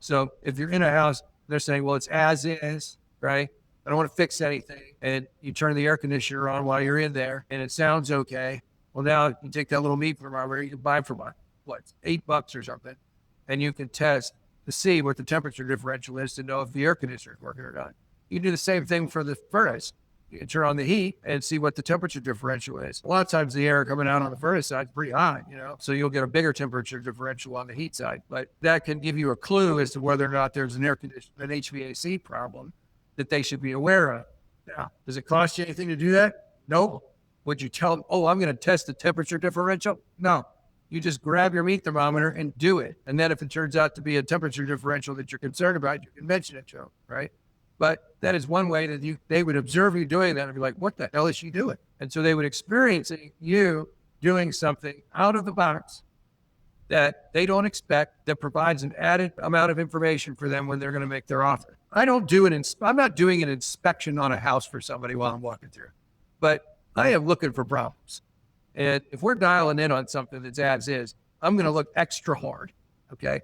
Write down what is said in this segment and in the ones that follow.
So if you're in a house, they're saying, well, it's as is, right? I don't want to fix anything. And you turn the air conditioner on while you're in there and it sounds okay. Well, now you take that little meat thermometer you can buy for what, $8 or something, and you can test to see what the temperature differential is to know if the air conditioner is working or not. You can do the same thing for the furnace. You can turn on the heat and see what the temperature differential is. A lot of times the air coming out on the furnace side is pretty high, so you'll get a bigger temperature differential on the heat side. But that can give you a clue as to whether or not there's an HVAC problem that they should be aware of. Now, does it cost you anything to do that? No. Would you tell them, oh, I'm going to test the temperature differential? No. You just grab your meat thermometer and do it. And then if it turns out to be a temperature differential that you're concerned about, you can mention it to them, right? But that is one way that they would observe you doing that and be like, what the hell is she doing? And so they would experience you doing something out of the box that they don't expect, that provides an added amount of information for them when they're going to make their offer. I'm not doing an inspection on a house for somebody while I'm walking through, but I am looking for problems. And if we're dialing in on something that's as is, I'm going to look extra hard. Okay.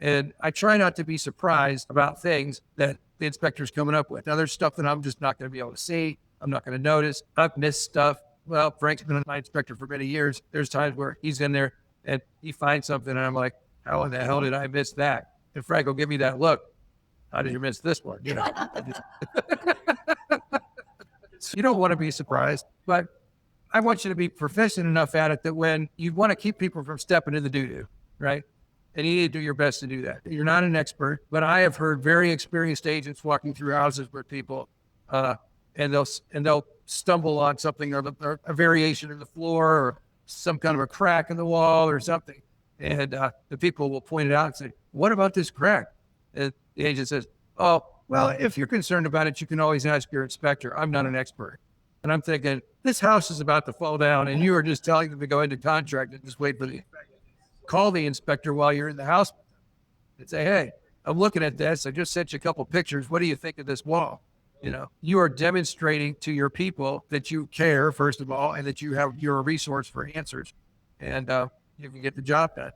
And I try not to be surprised about things that the inspector's coming up with. Now, there's stuff that I'm just not going to be able to see. I'm not going to notice. I've missed stuff. Well, Frank's been my inspector for many years. There's times where he's in there and he finds something and I'm like, how in the hell did I miss that? And Frank will give me that look. How did you miss this one? You don't want to be surprised, but I want you to be proficient enough at it that when you want to keep people from stepping in the doo-doo, right? And you need to do your best to do that. You're not an expert, but I have heard very experienced agents walking through houses with people, and they'll stumble on something or a variation in the floor or some kind of a crack in the wall or something. And the people will point it out and say, what about this crack? And the agent says, oh, well, if you're concerned about it, you can always ask your inspector. I'm not an expert. And I'm thinking, this house is about to fall down and you are just telling them to go into contract and just wait for the inspector. Call the inspector while you're in the house and say, hey, I'm looking at this. I just sent you a couple of pictures. What do you think of this wall? You are demonstrating to your people that you care, first of all, and that you're a resource for answers, and you can get the job done.